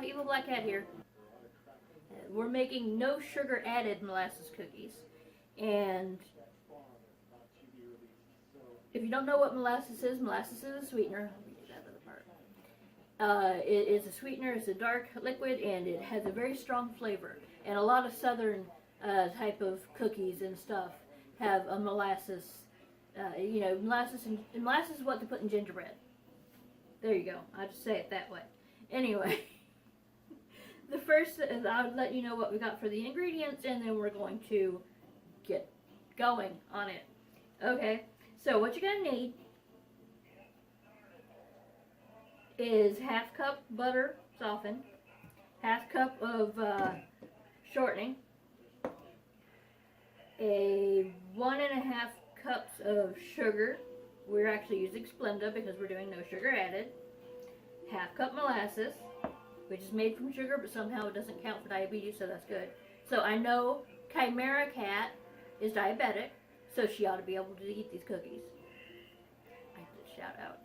Evil Black Cat here. We're making no sugar added molasses cookies. And if you don't know what molasses is a sweetener. Let me do that other part. It is a sweetener, it's a dark liquid, and it has a very strong flavor. And a lot of southern type of cookies and stuff have a molasses, you know, molasses is what they put in gingerbread. There you go. I'll just say it that way. Anyway, the first is I'll let you know what we got for the ingredients, and then we're going to get going on it. Okay, so what you're going to need is half cup butter softened, half cup of shortening, a 1.5 cups of sugar. We're actually using Splenda because we're doing no sugar added. Half cup molasses, which is made from sugar, but somehow it doesn't count for diabetes, so that's good. So I know Chimera Cat is diabetic, so she ought to be able to eat these cookies. I did shout out.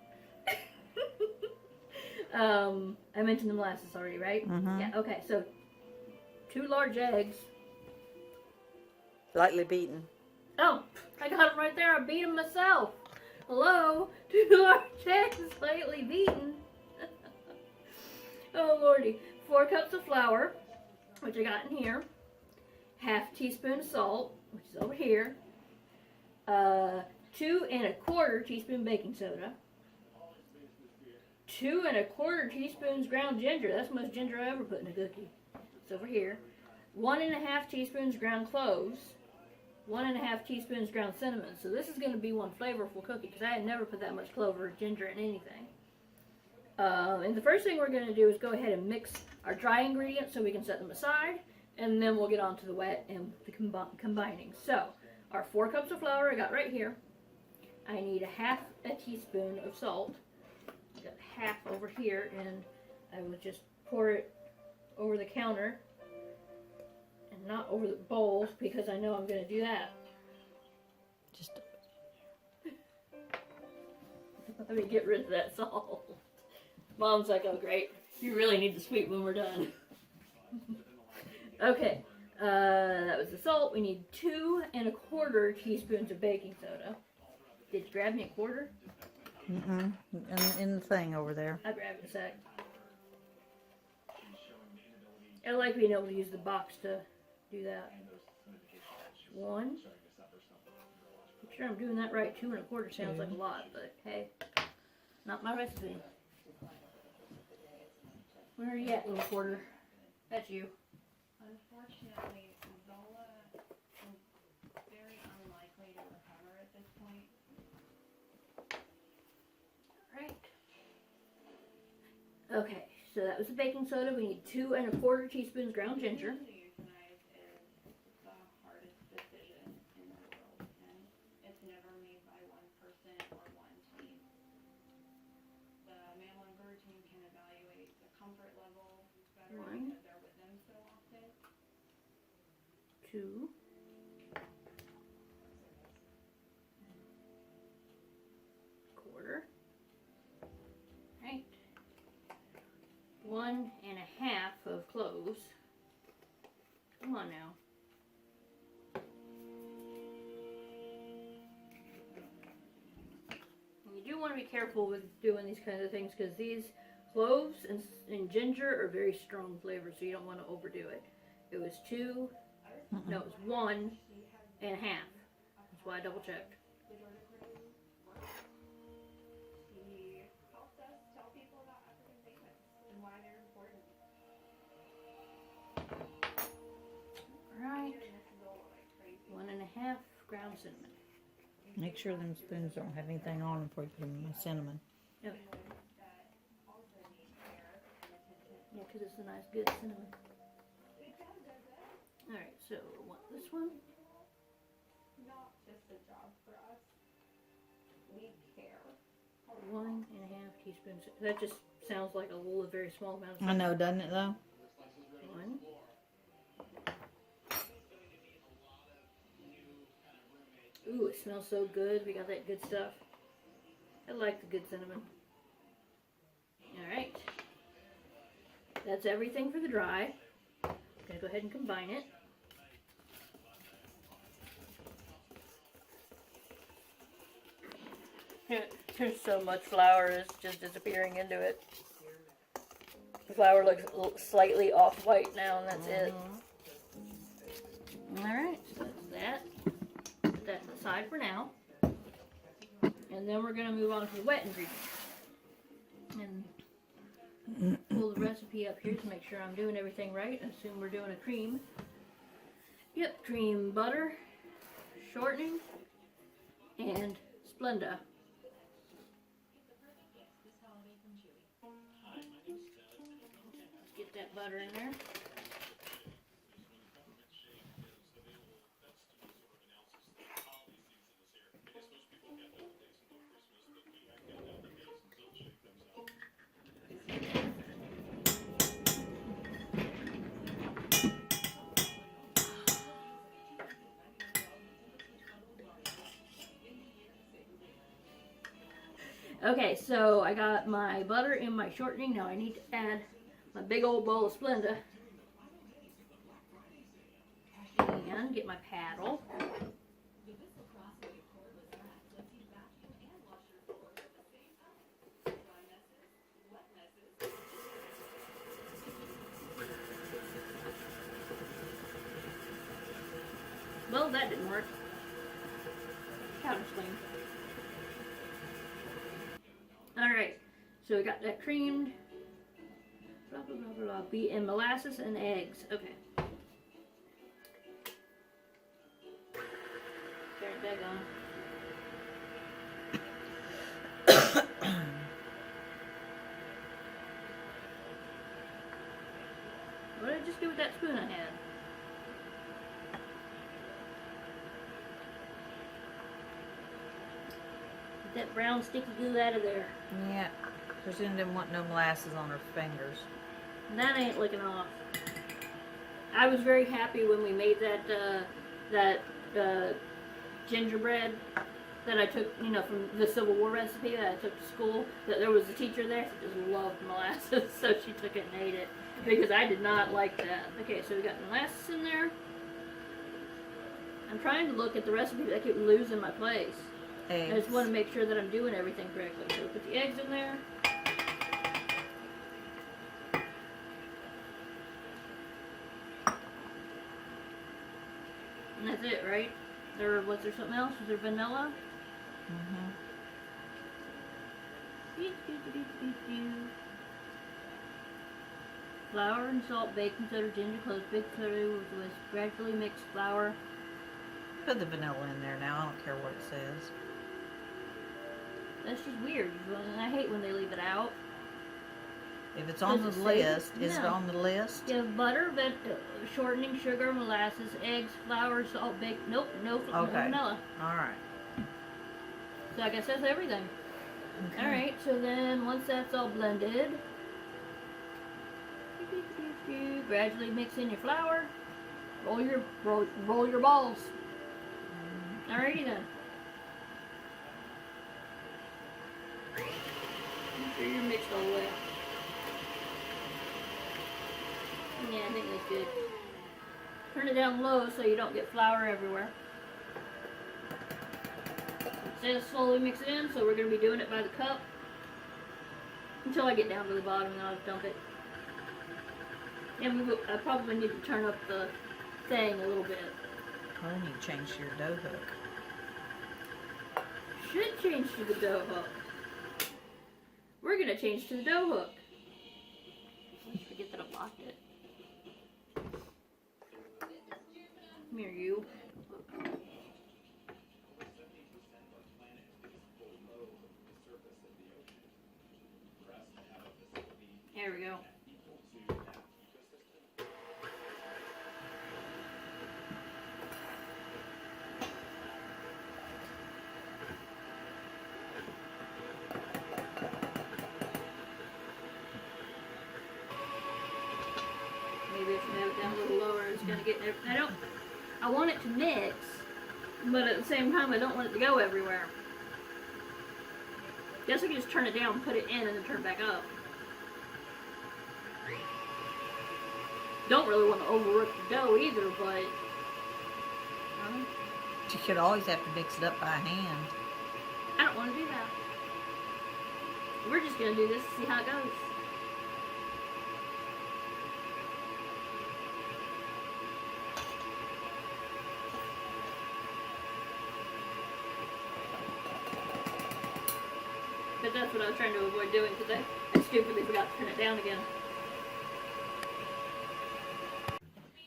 I mentioned the molasses already, right? Mm-hmm. Yeah, okay, so 2 large eggs. Lightly beaten. Oh, I got them right there. I beat them myself. Hello? 2 large eggs, slightly beaten. Oh, lordy. 4 cups of flour, which I got in here. Half teaspoon of salt, which is over here. 2¼ teaspoon baking soda. 2¼ teaspoons ground ginger. That's the most ginger I ever put in a cookie. It's over here. 1½ teaspoons ground cloves. 1½ teaspoons ground cinnamon. So this is going to be one flavorful cookie because I had never put that much clove or ginger in anything. And the first thing we're going to do is go ahead and mix our dry ingredients so we can set them aside. And then we'll get on to the wet and the combining. So our 4 cups of flour I got right here. I need 1/2 teaspoon of salt. I got half over here, and I will just pour it over the counter and not over the bowls because I know I'm going to do that. Just Let me get rid of that salt. Mom's like, oh great, you really need the sweet when we're done. Okay, that was the salt. We need 2¼ teaspoons of baking soda. Did you grab me a quarter? mm-mm. In the thing over there. I'll grab it in a sec. I like being able to use the box to do that. 1. Make sure I'm doing that right. 2¼ sounds like a lot, but hey, not my recipe. Where are you at, little quarter? That's you. Unfortunately, Zola is very unlikely to recover at this point. Right. Okay, so that was the baking soda. We need 2¼ teaspoons ground ginger. To euthanize is the hardest decision in the world, and it's never made by one person or one team. The mammal and bird team can evaluate the comfort level better 1, because they're with them so often. 2. Quarter. Right. 1½ of cloves. Come on now. And you do want to be careful with doing these kinds of things because these cloves and ginger are very strong flavors, so you don't want to overdo it. It was 2, no, it was 1½ That's why I double checked. He helps us tell people about African pigments and why they're important. Right. 1½ ground cinnamon. Make sure them spoons don't have anything on them before you put them in the cinnamon. Okay. Yeah, because it's a nice good cinnamon. Alright, so want this one? Not just a job for us. We care. 1½ teaspoons. That just sounds like a very small amount of I cinnamon. know, doesn't it though? 1. Ooh, it smells so good. We got that good stuff. I like the good cinnamon. Alright. That's everything for the dry. I'm gonna go ahead and combine it. There's so much flour, it's just disappearing into it. The flour looks slightly off-white now, and that's it. Alright, so that's that. Put that to the side for now. And then we're going to move on to the wet ingredients. And pull the recipe up here to make sure I'm doing everything right. I assume we're doing a cream. Yep, cream, butter, shortening, and Splenda. Let's get that butter in there. Okay, so I got my butter and my shortening. Now I need to add my big old bowl of Splenda. And get my paddle. Well, that didn't work. Counter swing. Alright, so we got that creamed, blah blah blah blah, beat in molasses and eggs. Okay. Turn it back on. What did I just do with that spoon I had? Get that brown sticky glue out of there. Yeah. Christine didn't want no molasses on her fingers. That ain't looking off. I was very happy when we made that gingerbread that I took, you know, from the Civil War recipe that I took to school. That there was a teacher there that just loved molasses, so she took it and ate it because I did not like that. Okay, so we got molasses in there. I'm trying to look at the recipe, but I keep losing my place. Eggs. I just want to make sure that I'm doing everything correctly. So put the eggs in there. And that's it, right? Or was there something else? Was there vanilla? Mm-hmm. Flour and salt, baking soda, ginger, cloves, big soda with gradually mixed flour. Put the vanilla in there now. I don't care what it says. That's just weird. And I hate when they leave it out. If it's on the Does it say- list, is it No. on the list? You have butter, shortening, sugar, molasses, eggs, flour, salt, bake. Nope, no Okay. vanilla. All right. So I guess that's everything. Okay. All right. So then once that's all blended, gradually mix in your flour. Roll your balls. Alrighty then. Make sure you're mixed all the way. Yeah, I think that's good. Turn it down low so you don't get flour everywhere. It says slowly mix it in, so we're going to be doing it by the cup until I get down to the bottom, and I'll dump it. And I probably need to turn up the thing a little bit. Well, then you change your dough hook. Should change to the dough hook. We're going to change to the dough hook. Let's forget that I blocked it. Come here, you. There we go. Maybe I should have it down a little lower. It's gonna get. I want it to mix, but at the same time, I don't want it to go everywhere. Guess I can just turn it down, put it in, and then turn it back up. don't really want to overwork the dough either, but You should always have to mix it up by hand. I don't want to do that. We're just going to do this to see how it goes. But that's what I was trying to avoid doing because I stupidly forgot to turn it down again.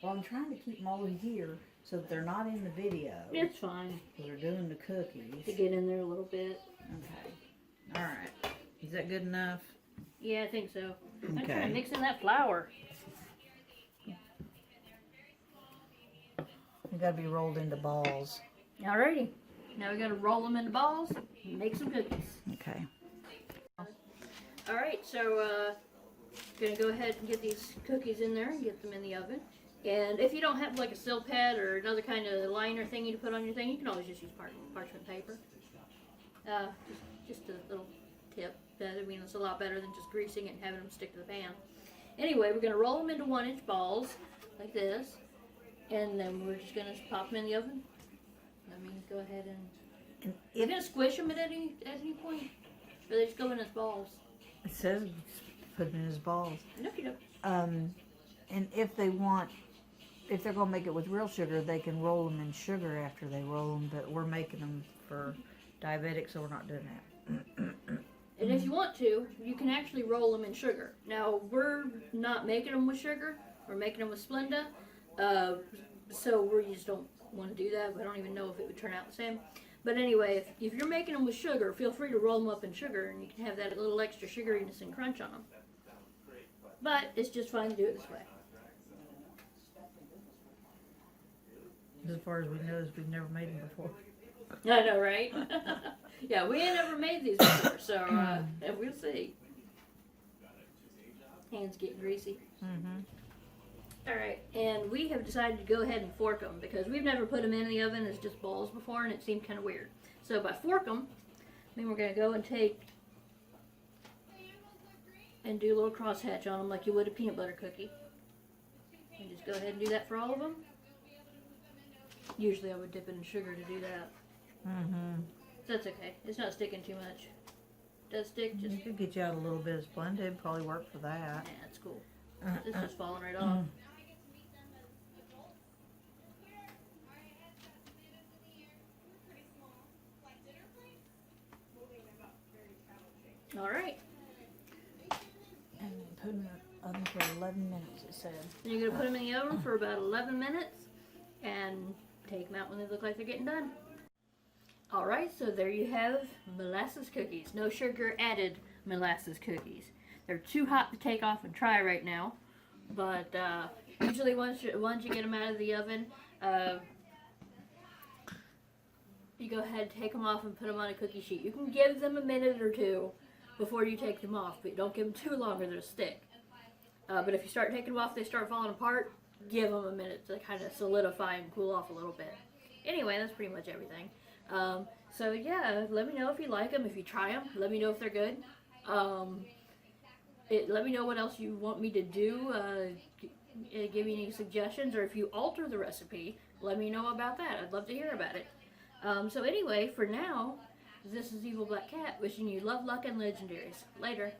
Well, I'm trying to keep them over here so that they're not in the video. It's fine. They're doing the cookies. To get in there a little bit. Okay. All right. Is that good enough? Yeah, I think so. I'm Okay. trying to mix in that flour. They gotta be rolled into balls. Alrighty. Now we gotta roll them into balls and make some cookies. Okay. Alright, so gonna go ahead and get these cookies in there and get them in the oven. And if you don't have like a silk pad or another kind of liner thingy to put on your thing, you can always just use parchment paper. Just a little tip. I mean, it's a lot better than just greasing it and having them stick to the pan. Anyway, we're gonna roll them into 1-inch balls like this, and then we're just gonna pop them in the oven. Let me go ahead and you're gonna squish them at any point, or they just go in as balls. It says put them in his balls. No, you don't. And if they're gonna make it with real sugar, they can roll them in sugar after they roll them. But we're making them for diabetics, so we're not doing that. And if you want to, you can actually roll them in sugar. Now, we're not making them with sugar. We're making them with Splenda. So we just don't want to do that. I don't even know if it would turn out the same. But anyway, if you're making them with sugar, feel free to roll them up in sugar, and you can have that little extra sugariness and crunch on them. But it's just fine to do it this way. As far as we know, we've never made them before. I know, right? Yeah, we ain't ever made these before, so we'll see. Hands get greasy. Mm-hmm. Alright, and we have decided to go ahead and fork them because we've never put them in the oven as just balls before, and it seemed kind of weird. So by fork them, then we're going to go and take and do a little crosshatch on them like you would a peanut butter cookie. And just go ahead and do that for all of them. Usually I would dip it in sugar to do that. Mm-hmm. That's okay. It's not sticking too much. Does stick? Just You could get you out a little bit of Splenda. It'd probably work for that. yeah, it's cool. This is falling right off. All right. And put them in the oven for 11 minutes, it said. And you're gonna put them in the oven for about 11 minutes, and take them out when they look like they're getting done. All right, so there you have molasses cookies. No sugar added molasses cookies. They're too hot to take off and try right now, but usually once you get them out of the oven, you go ahead and take them off and put them on a cookie sheet. You can give them a minute or two before you take them off, but don't give them too long or they'll stick. But if you start taking them off, they start falling apart, give them a minute to kind of solidify and cool off a little bit. Anyway, that's pretty much everything. So yeah, let me know if you like them, if you try them. Let me know if they're good. Let me know what else you want me to do. Give me any suggestions, or if you alter the recipe, let me know about that. I'd love to hear about it. So anyway, for now, this is Evil Black Cat wishing you love, luck, and legendaries. Later.